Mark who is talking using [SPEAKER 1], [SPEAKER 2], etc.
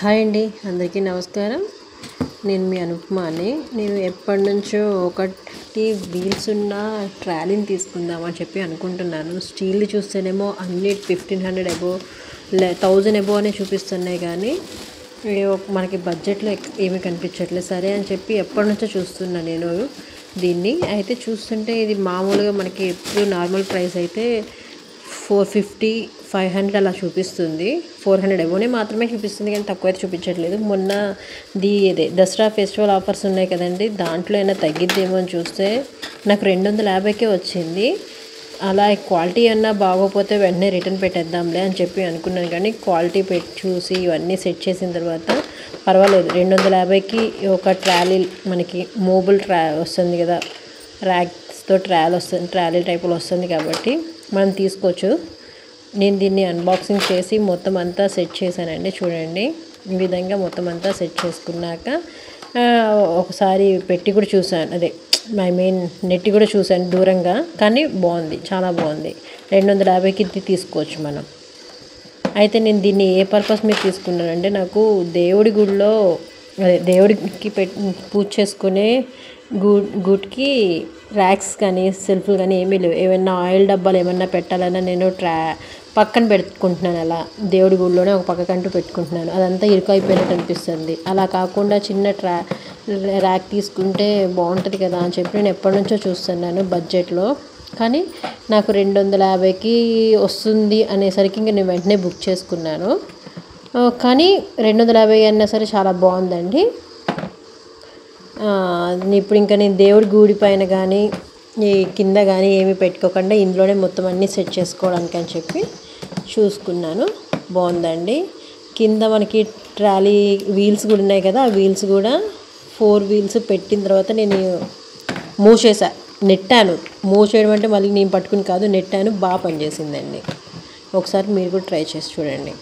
[SPEAKER 1] Hi అండి, అందరికీ నమస్కారం. నేను మీ అనుపమాని. నేను ఎప్పటినుంచో ఒకటి వీల్స్ ఉన్న ట్రాలీని తీసుకుందామని చెప్పి అనుకుంటున్నాను. స్టీల్ చూస్తేనేమో అన్ని 1500 అబోవ్ 1000 అబోవ్ అనే చూపిస్తున్నాయి, కానీ మనకి బడ్జెట్లో ఏమీ కనిపించట్లేదు. సరే అని చెప్పి ఎప్పటి నుంచో చూస్తున్నా నేను దీన్ని. అయితే చూస్తుంటే ఇది మామూలుగా మనకి ఎప్పుడు నార్మల్ ప్రైస్ అయితే 450 500 అలా చూపిస్తుంది. 400 అబోనే మాత్రమే చూపిస్తుంది, కానీ తక్కువ అయితే చూపించట్లేదు. మొన్న దసరా ఫెస్టివల్ ఆఫర్స్ ఉన్నాయి కదండి, దాంట్లో అయినా తగ్గిద్దేమో అని చూస్తే నాకు 250కే వచ్చింది. అలా క్వాలిటీ అన్నా బాగోపోతే వెంటనే రిటర్న్ పెట్టేద్దాంలే అని చెప్పి అనుకున్నాను, కానీ క్వాలిటీ చూసి ఇవన్నీ సెట్ చేసిన తర్వాత పర్వాలేదు. 250కి ఒక ట్రాలీ మనకి మోబుల్ వస్తుంది కదా, ర్యాక్స్తో ట్రాలీ టైపులో వస్తుంది కాబట్టి మనం తీసుకోవచ్చు. నేను దీన్ని అన్బాక్సింగ్ చేసి మొత్తం అంతా సెట్ చేశానండి. చూడండి, ఈ విధంగా మొత్తం అంతా సెట్ చేసుకున్నాక ఒకసారి పెట్టి కూడా చూసాను, నెట్టి కూడా చూసాను దూరంగా, కానీ బాగుంది, చాలా బాగుంది. 250కి ఇది తీసుకోవచ్చు మనం. అయితే నేను దీన్ని ఏ పర్పస్ మీద తీసుకున్నానంటే, నాకు దేవుడి గుడిలో దేవుడికి పూజ చేసుకునే గుడికి ర్యాక్స్ కానీ సెల్ఫ్లు కానీ ఏమీ లేవు. ఏమైనా ఆయిల్ డబ్బాలు ఏమన్నా పెట్టాలన్నా నేను పక్కన పెట్టుకుంటున్నాను. అలా దేవుడి గుడిలోనే ఒక పక్కకంటూ పెట్టుకుంటున్నాను. అదంతా ఇరుకైపోయినట్టు అనిపిస్తుంది. అలా కాకుండా చిన్న ర్యాక్ తీసుకుంటే బాగుంటుంది కదా అని చెప్పి నేను ఎప్పటి నుంచో చూస్తున్నాను బడ్జెట్లో. కానీ నాకు 250కి వస్తుంది అనేసరికి ఇంకా నేను వెంటనే బుక్ చేసుకున్నాను. కానీ 250 అన్నా సరే చాలా బాగుందండి. ఇప్పుడు ఇంకా నేను దేవుడి గుడి పైన కానీ ఈ కింద కానీ ఏమి పెట్టుకోకుండా ఇందులోనే మొత్తం అన్నీ సెట్ చేసుకోవడానికి అని చెప్పి చూసుకున్నాను. బాగుందండి. కింద మనకి ట్రాలీ వీల్స్ కూడా ఉన్నాయి కదా, ఆ వీల్స్ కూడా 4 వీల్స్ పెట్టిన తర్వాత నేను నెట్టాను. మూవ్ చేయడం అంటే మళ్ళీ నేను పట్టుకుని కాదు, నెట్టాను. బాగా పనిచేసిందండి. ఒకసారి మీరు కూడా ట్రై చేసి చూడండి.